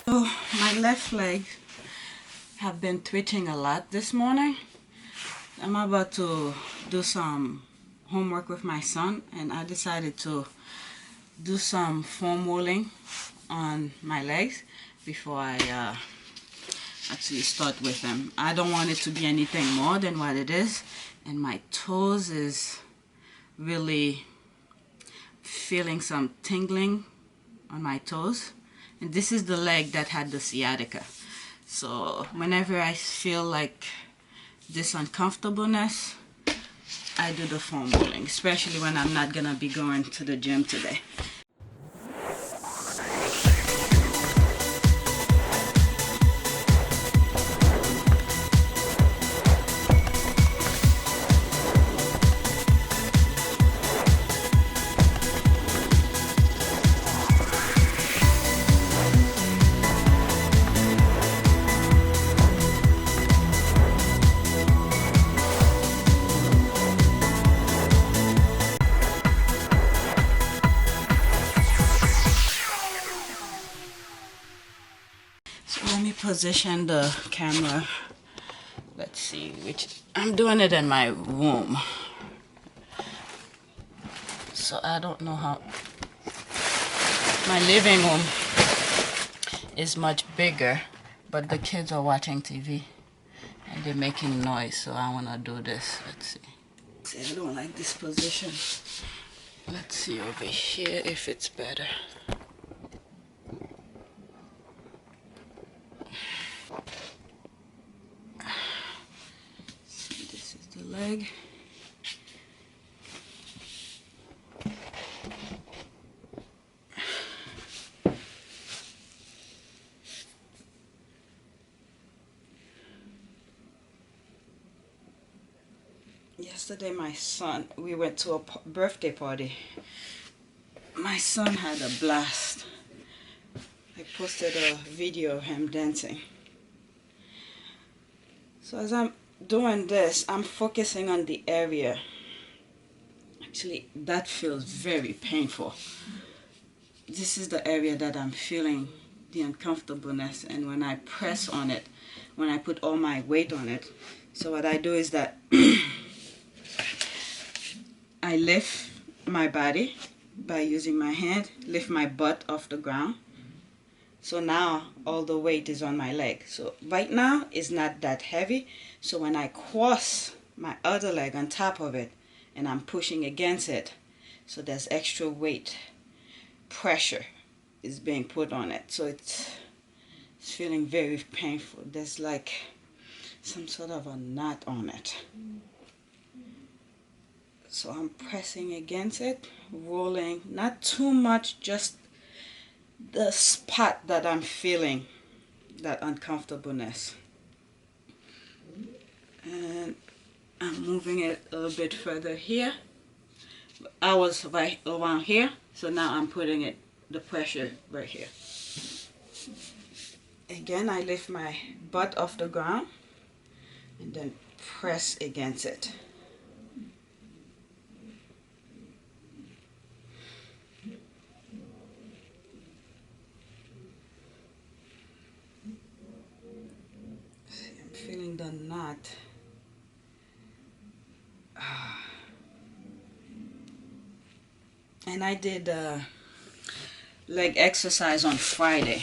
So my left leg have been twitching a lot this morning. I'm about to do some homework with my son, and I decided to do some foam rolling on my legs before I actually start with them. I don't want it to be anything more than what it is, and my toes is really feeling some tingling on my toes. And this is the leg that had the sciatica. So whenever I feel like this uncomfortableness, I do the foam rolling, especially when I'm not gonna be going to the gym today. So let me position the camera. Let's see which, I'm doing it in my room. So I don't know how, my living room is much bigger, but the kids are watching TV and they're making noise, so I want to do this. Let's see. See, I don't like this position. Let's see over here if it's better. So this is the leg. Yesterday my son, we went to a birthday party. My son had a blast. I posted a video of him dancing. So as I'm doing this, I'm focusing on the area. Actually, that feels very painful. This is the area that I'm feeling the uncomfortableness, and when I press on it, when I put all my weight on it, so what I do is that I lift my body by using my hand, lift my butt off the ground. So now all the weight is on my leg. So right now it's not that heavy. So when I cross my other leg on top of it and I'm pushing against it, so there's extra weight, pressure is being put on it. So it's feeling very painful. There's like some sort of a knot on it. So I'm pressing against it, rolling, not too much, just the spot that I'm feeling that uncomfortableness. And I'm moving it a little bit further here. I was right around here, so now I'm putting it, the pressure right here. Again, I lift my butt off the ground and then press against it. Feeling the knot. And I did leg exercise on Friday,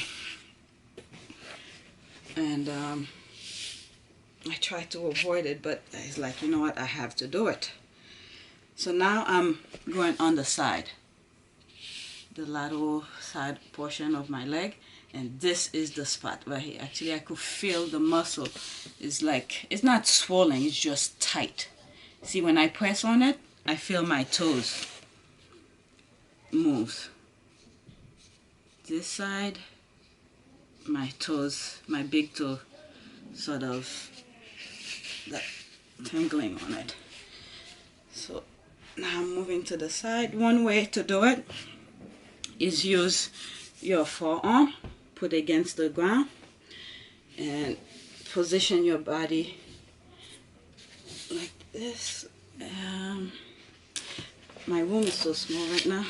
and I tried to avoid it, but it's like, you know what, I have to do it. So now I'm going on the side, the lateral side portion of my leg, and this is the spot right here. Actually, I could feel the muscle. It's like, it's not swollen, it's just tight. See, when I press on it, I feel my toes move. This side, my toes, my big toe, sort of that tingling on it. So now I'm moving to the side. One way to do it is use your forearm, put against the ground, and position your body like this. My room is so small right now.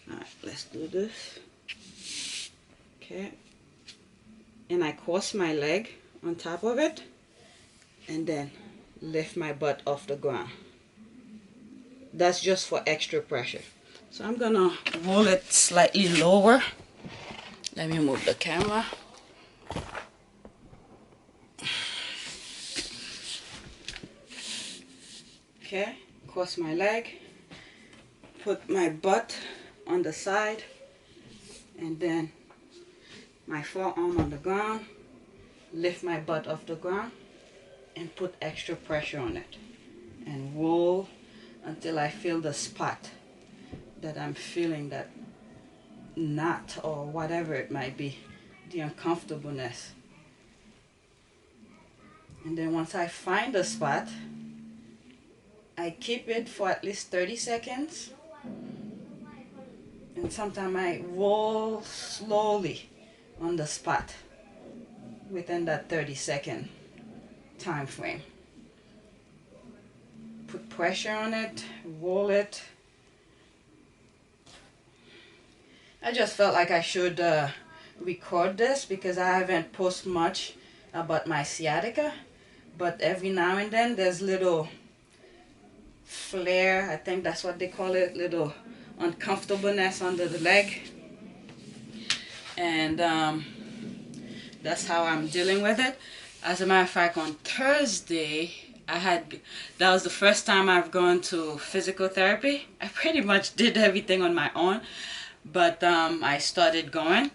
Alright, let's do this. Okay. and I cross my leg on top of it and then lift my butt off the ground. That's just for extra pressure. So I'm gonna roll it slightly lower. Let me move the camera. Okay, cross my leg, put my butt on the side, and then my forearm on the ground, lift my butt off the ground, and put extra pressure on it. And roll until I feel the spot that I'm feeling, that knot or whatever it might be, the uncomfortableness. And then once I find the spot, I keep it for at least 30 seconds. And sometimes I roll slowly on the spot within that 30-second time frame. Put pressure on it, roll it. I just felt like I should record this because I haven't posted much about my sciatica, but every now and then there's little flare, I think that's what they call it, little uncomfortableness under the leg, and that's how I'm dealing with it. As a matter of fact, on Thursday that was the first time I've gone to physical therapy. I pretty much did everything on my own, but I started going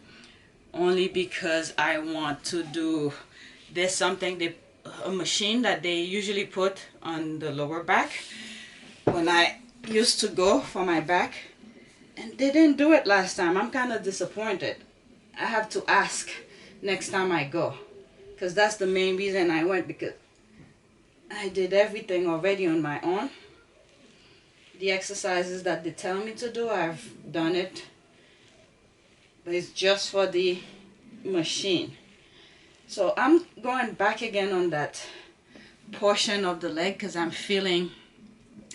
only because I want to do, there's something, a machine that they usually put on the lower back when I used to go for my back, and they didn't do it last time. I'm kind of disappointed. I have to ask next time I go, because that's the main reason I went, because I did everything already on my own. The exercises that they tell me to do, I've done it, but it's just for the machine. So I'm going back again on that portion of the leg because I'm feeling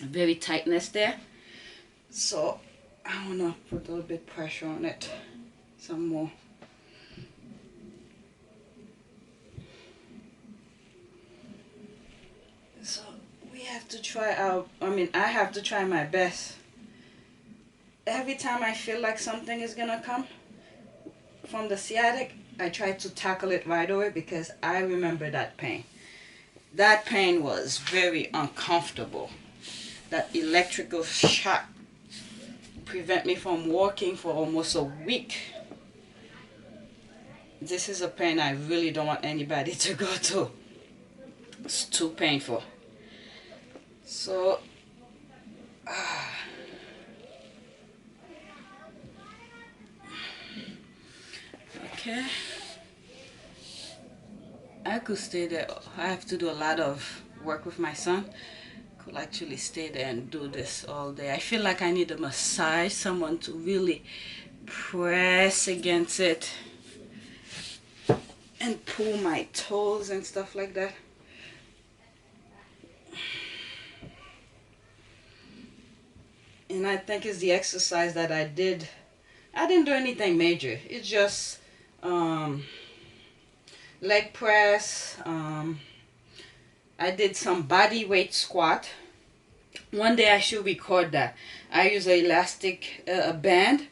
very tightness there. So I want to put a little bit pressure on it some more. So we have to try out, I have to try my best. Every time I feel like something is gonna come from the sciatic, I try to tackle it right away because I remember that pain. That pain was very uncomfortable. That electrical shock prevent me from walking for almost a week. This is a pain I really don't want anybody to go to. It's too painful. So okay, I could stay there. I have to do a lot of work with my son. Could actually stay there and do this all day. I feel like I need a massage, someone to really press against it and pull my toes and stuff like that. And I think it's the exercise that I did. I didn't do anything major. It's just leg press. I did some body weight squat. One day I should record that. I use an elastic band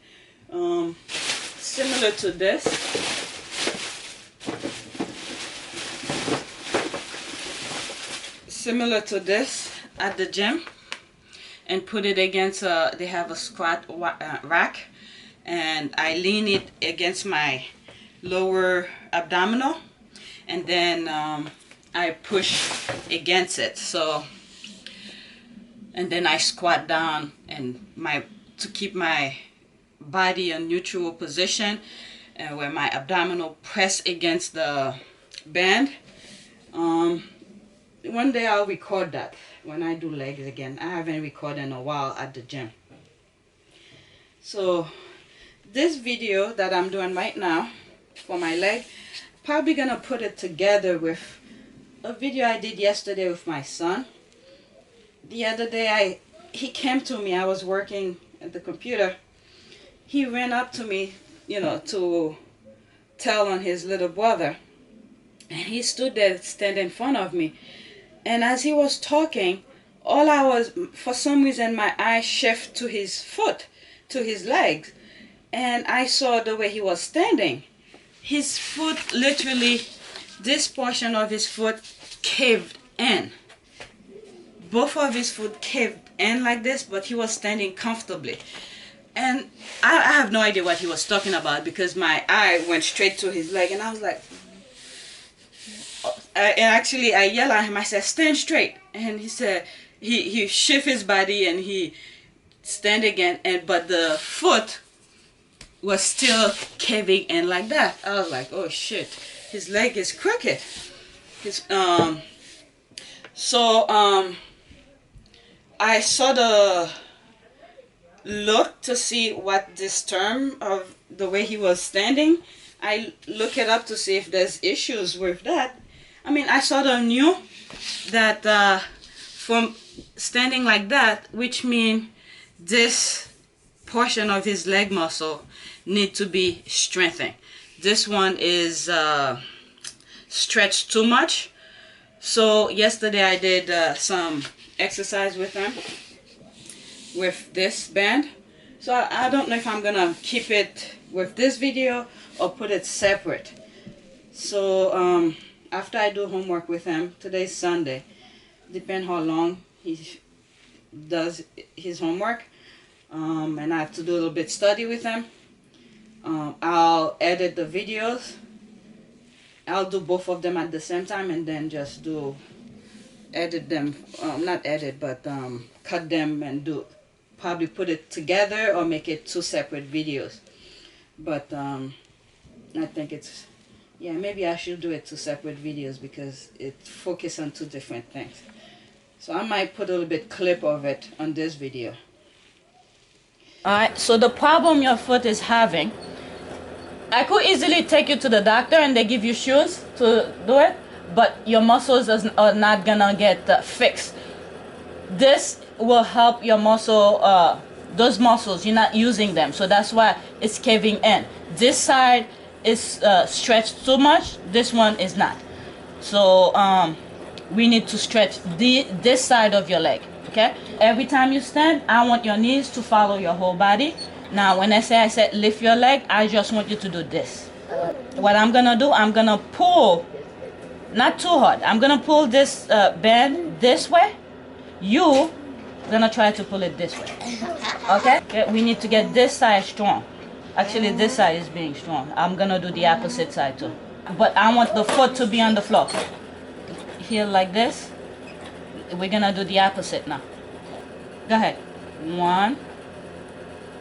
similar to this. Similar to this at the gym, and put it against they have a squat rack, and I lean it against my lower abdominal, and then I push against it. So, and then I squat down and to keep my body in neutral position, where my abdominal press against the band. One day I'll record that when I do legs again. I haven't recorded in a while at the gym. So this video that I'm doing right now for my leg, probably gonna put it together with a video I did yesterday with my son. The other day he came to me. I was working at the computer. He ran up to me, you know, to tell on his little brother. And he stood there, standing in front of me. And as he was talking, for some reason, my eye shifted to his foot, to his legs. And I saw the way he was standing. His foot, literally, this portion of his foot caved in. Both of his foot caved in like this, but he was standing comfortably. And I have no idea what he was talking about, because my eye went straight to his leg, and I was like, I yelled at him. I said, stand straight. And he said, he shifted his body and he stand again, but the foot was still caving in like that. I was like, oh shit, his leg is crooked. I sort of looked to see what this term of the way he was standing. I look it up to see if there's issues with that. I mean, I sort of knew that from standing like that, which means this portion of his leg muscle need to be strengthened. This one is stretched too much. So yesterday I did some exercise with him with this band. So I don't know if I'm gonna keep it with this video or put it separate. So after I do homework with him, today's Sunday, depend how long he does his homework, and I have to do a little bit study with him. I'll edit the videos. I'll do both of them at the same time, and then just edit them, not edit, but cut them and probably put it together or make it 2 separate videos. But I think maybe I should do it 2 separate videos, because it focuses on 2 different things. So I might put a little bit clip of it on this video. Alright, so the problem your foot is having, I could easily take you to the doctor and they give you shoes to do it, but your muscles are not gonna get fixed. This will help your muscle, those muscles, you're not using them, so that's why it's caving in. This side is stretched too much, this one is not. So we need to stretch this side of your leg, okay? Every time you stand, I want your knees to follow your whole body. Now when I said lift your leg, I just want you to do this. What I'm gonna do, I'm gonna pull, not too hard, I'm gonna pull this band this way. You gonna try to pull it this way. Okay? We need to get this side strong. Actually, this side is being strong. I'm gonna do the opposite side too. But I want the foot to be on the floor. Here like this. We're gonna do the opposite now. Go ahead. 1,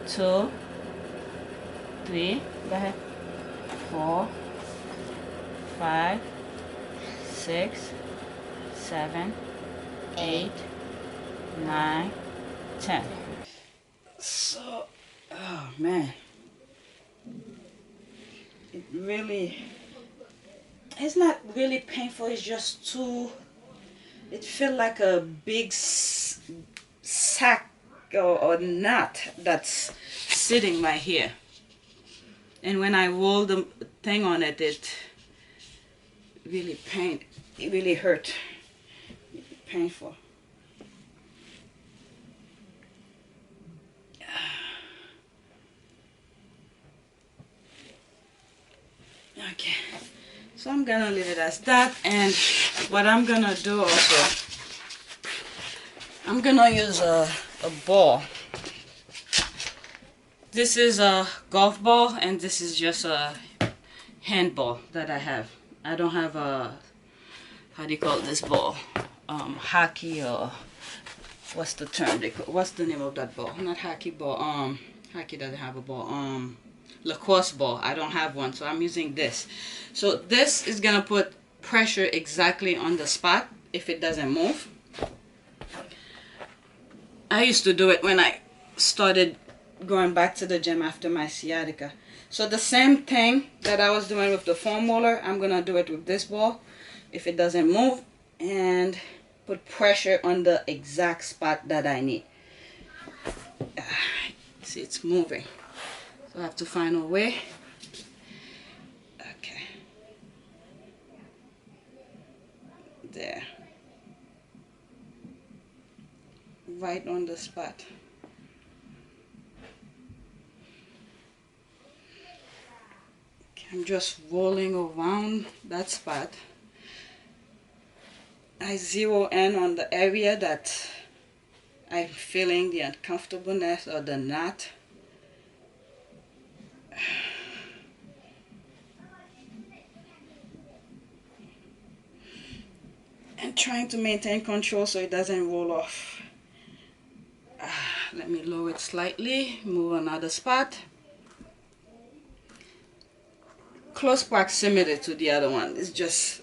2, 3. Go ahead. 4, 5, 6, 7, 8, 9, 10. So, oh man, it's not really painful, it's just it feels like a big sack or knot that's sitting right here. And when I roll the thing on it, it really hurt, painful. Okay, so I'm gonna leave it as that, and what I'm gonna do also, I'm gonna use a ball. This is a golf ball, and this is just a handball that I have. I don't have a, how do you call this ball? Hockey, or what's the term? What's the name of that ball? Not hockey ball. Hockey doesn't have a ball. Lacrosse ball. I don't have one, so I'm using this. So this is gonna put pressure exactly on the spot if it doesn't move. I used to do it when I started going back to the gym after my sciatica. So the same thing that I was doing with the foam roller, I'm gonna do it with this ball if it doesn't move, and put pressure on the exact spot that I need. See, it's moving. So I have to find a way. right on the spot. I'm just rolling around that spot. I zero in on the area that I'm feeling the uncomfortableness or the knot. And trying to maintain control so it doesn't roll off. Let me lower it slightly, move another spot. Close proximity to the other one. It's just,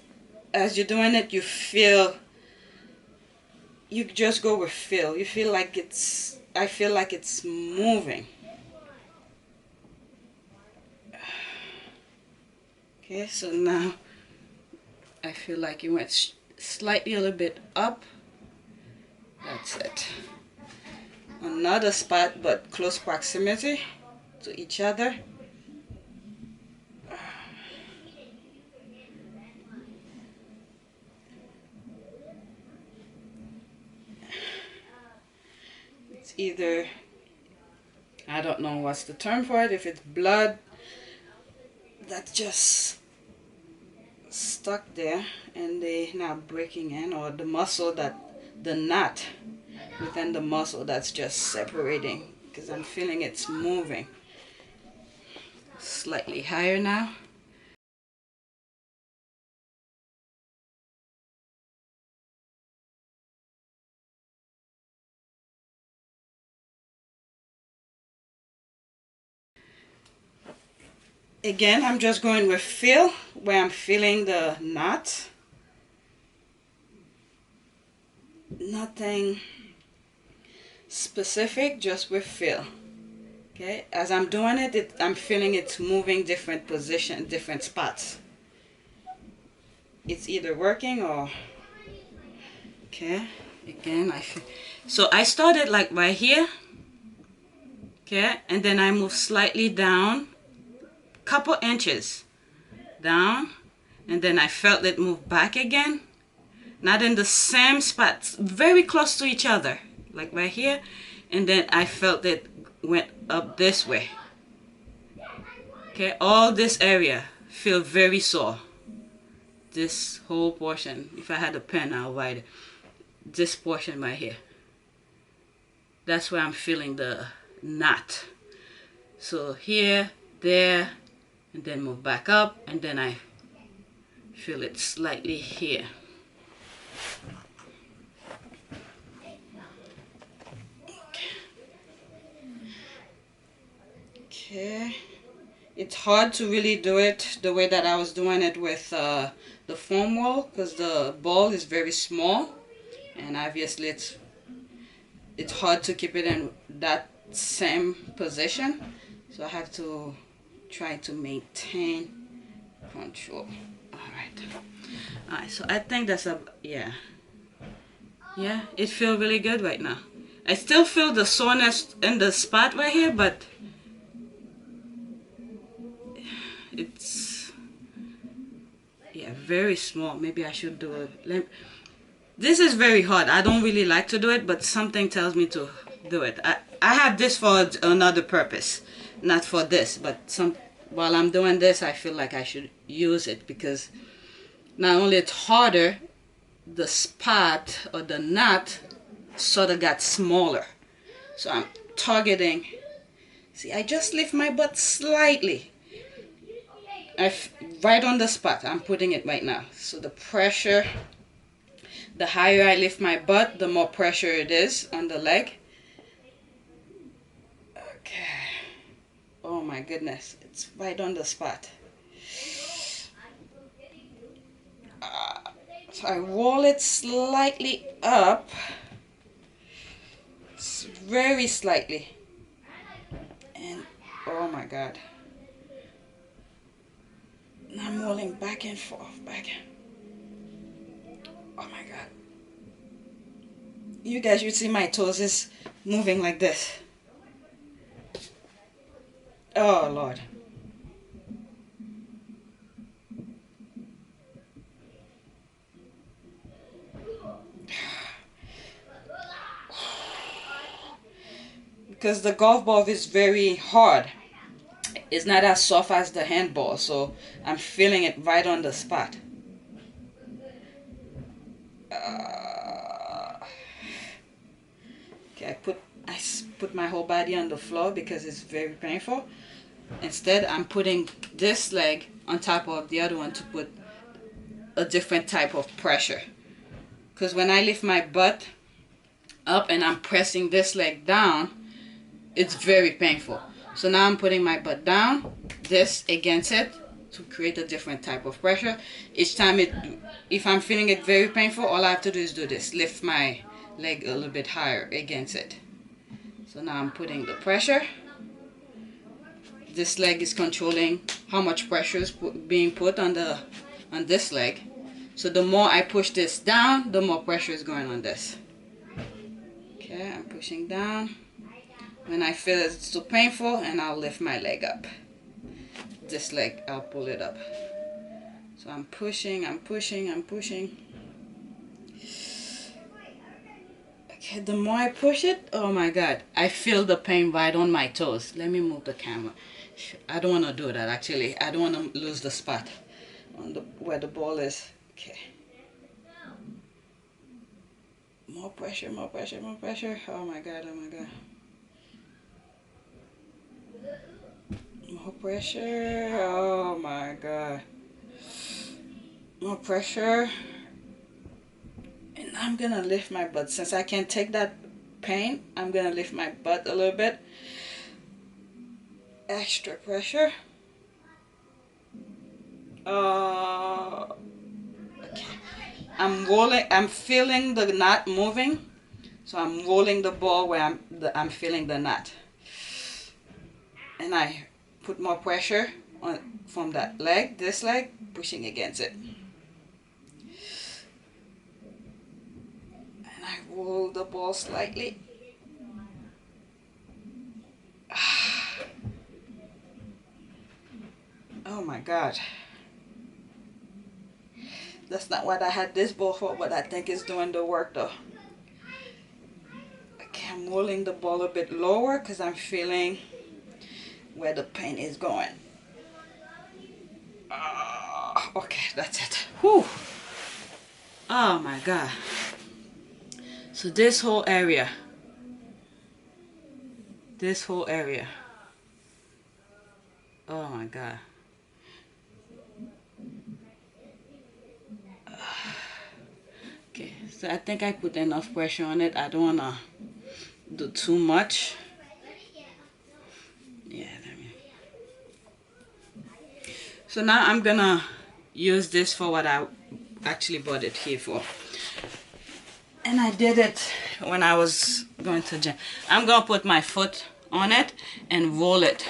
as you're doing it, you feel, you just go with feel. You feel like it's, I feel like it's moving. Okay, so now I feel like it went slightly a little bit up. That's it. Another spot, but close proximity to each other. It's either, I don't know what's the term for it, if it's blood that's just stuck there and they now breaking in, or the muscle that, the knot within the muscle that's just separating, because I'm feeling it's moving. Slightly higher now. Again, I'm just going with feel, where I'm feeling the knot. Nothing specific, just with feel. Okay, as I'm doing it, I'm feeling it's moving different position, different spots. It's either working or, okay, again, I feel, so I started like right here, okay, and then I move slightly down, couple inches down, and then I felt it move back again, not in the same spots, very close to each other, like right here, and then I felt it went up this way. Okay, all this area feel very sore. This whole portion, if I had a pen, I'll write it. This portion right here, that's where I'm feeling the knot. So here, there, and then move back up, and then I feel it slightly here. Okay, it's hard to really do it the way that I was doing it with the foam roll, because the ball is very small, and obviously it's hard to keep it in that same position, so I have to try to maintain control. All right, so I think that's a, yeah, it feels really good right now. I still feel the soreness in the spot right here, but it's, yeah, very small. Maybe I should do it. This is very hard. I don't really like to do it, but something tells me to do it. I have this for another purpose, not for this, but while I'm doing this, I feel like I should use it, because not only it's harder, the spot or the knot sort of got smaller. So I'm targeting. See, I just lift my butt slightly. Right on the spot. I'm putting it right now. So the pressure, the higher I lift my butt, the more pressure it is on the leg. Okay. Oh my goodness. It's right on the spot. So I roll it slightly up. Very slightly. And oh my God. I'm rolling back and forth, back. Oh my God. You guys should see my toes is moving like this. Oh Lord. because the golf ball is very hard. It's not as soft as the handball, so I'm feeling it right on the spot. Okay, I put my whole body on the floor because it's very painful. Instead, I'm putting this leg on top of the other one to put a different type of pressure. Because when I lift my butt up and I'm pressing this leg down, it's very painful. So now I'm putting my butt down, this against it, to create a different type of pressure. Each time if I'm feeling it very painful, all I have to do is do this, lift my leg a little bit higher against it. So now I'm putting the pressure. This leg is controlling how much pressure is being put on this leg. So the more I push this down, the more pressure is going on this. Okay, I'm pushing down. When I feel it's too painful, and I'll lift my leg up. This leg, I'll pull it up. So I'm pushing, I'm pushing, I'm pushing. Okay, the more I push it, oh my God, I feel the pain right on my toes. Let me move the camera. I don't want to do that actually. I don't want to lose the spot on where the ball is. Okay. More pressure, more pressure, more pressure. Oh my God, oh my God. More pressure. Oh my God. More pressure. And I'm gonna lift my butt. Since I can't take that pain, I'm gonna lift my butt a little bit. Extra pressure. Okay. I'm feeling the knot moving. So I'm rolling the ball where I'm feeling the knot. And I put more pressure on from that leg, this leg, pushing against it. And I roll the ball slightly. Oh my God. That's not what I had this ball for, but I think it's doing the work though. Okay, I'm rolling the ball a bit lower because I'm feeling where the pain is going. Okay, that's it. Whew. Oh my God. So this whole area. Oh my God. Okay, so I think I put enough pressure on it. I don't want to do too much. Yeah, so now I'm gonna use this for what I actually bought it here for. And I did it when I was going to the gym. I'm gonna put my foot on it and roll it.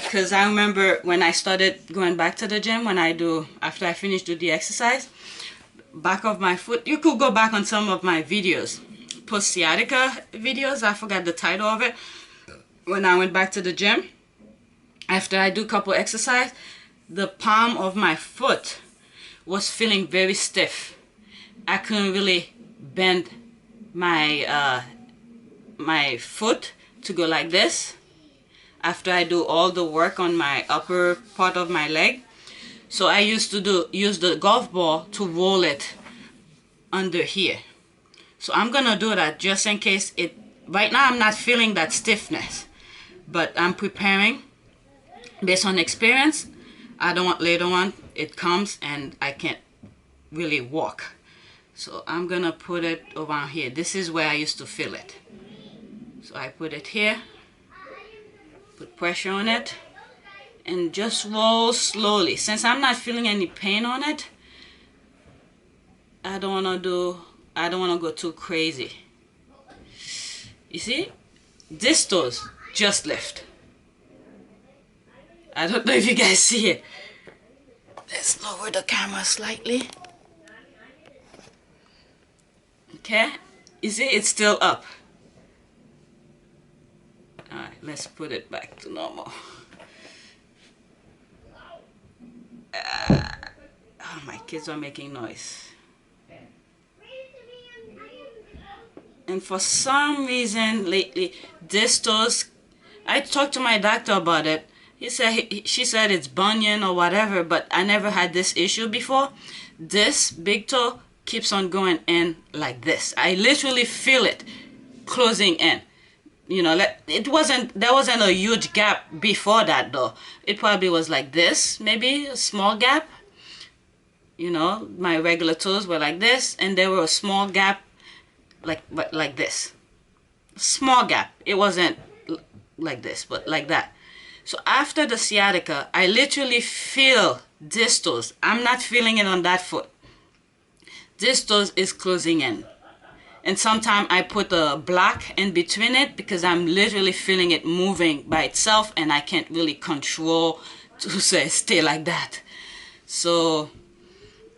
Because I remember when I started going back to the gym, after I finished the exercise, back of my foot, you could go back on some of my videos, post sciatica videos, I forgot the title of it. When I went back to the gym, after I do a couple exercise, the palm of my foot was feeling very stiff. I couldn't really bend my my foot to go like this after I do all the work on my upper part of my leg. So I used to use the golf ball to roll it under here. So I'm gonna do that just in case it. Right now I'm not feeling that stiffness, but I'm preparing based on experience. I don't want later on it comes and I can't really walk. So I'm gonna put it around here. This is where I used to feel it. So I put it here, put pressure on it, and just roll slowly. Since I'm not feeling any pain on it, I don't wanna go too crazy. You see? This toes just lift. I don't know if you guys see it. Let's lower the camera slightly. Okay? You see, it's still up. Alright, let's put it back to normal. Oh, my kids are making noise. And for some reason lately, this toes, I talked to my doctor about it. She said it's bunion or whatever, but I never had this issue before. This big toe keeps on going in like this. I literally feel it closing in. You know, there wasn't a huge gap before that though. It probably was like this, maybe a small gap. You know, my regular toes were like this, and there were a small gap like this. Small gap. It wasn't like this, but like that. So after the sciatica, I literally feel this toes. I'm not feeling it on that foot. This toes is closing in. And sometimes I put a block in between it because I'm literally feeling it moving by itself, and I can't really control to say stay like that. So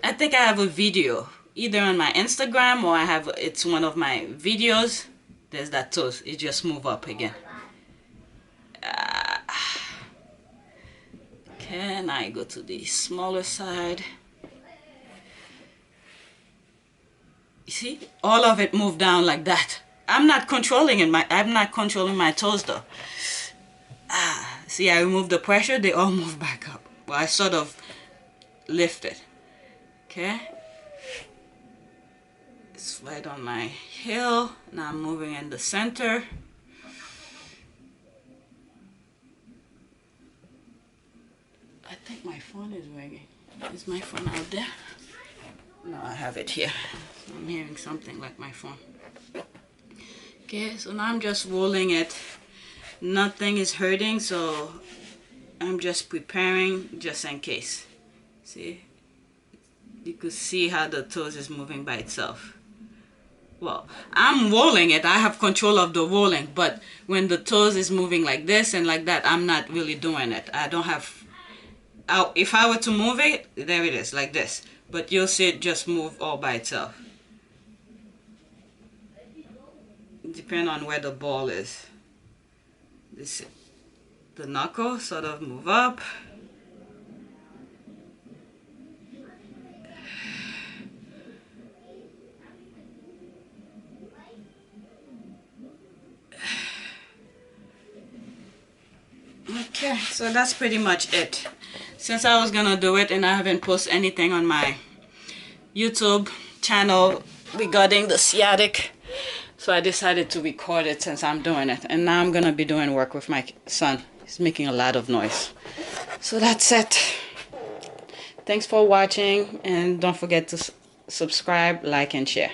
I think I have a video either on my Instagram, or it's one of my videos. There's that toes. It just move up again. Can I go to the smaller side? You see, all of it moved down like that. I'm not controlling my toes though. See, I removed the pressure, they all move back up. Well, I sort of lifted. Okay. It's right on my heel. Now I'm moving in the center. I think my phone is ringing. Is my phone out there? No, I have it here. I'm hearing something like my phone. Okay, so now I'm just rolling it. Nothing is hurting, so I'm just preparing just in case. See? You could see how the toes is moving by itself. Well, I'm rolling it. I have control of the rolling, but when the toes is moving like this and like that, I'm not really doing it. I don't have... if I were to move it, there it is, like this. But you'll see it just move all by itself. Depending on where the ball is. The knuckle sort of move up. Okay, so that's pretty much it. Since I was gonna do it and I haven't posted anything on my YouTube channel regarding the sciatic, so I decided to record it since I'm doing it. And now I'm gonna be doing work with my son. He's making a lot of noise. So that's it. Thanks for watching, and don't forget to subscribe, like, and share.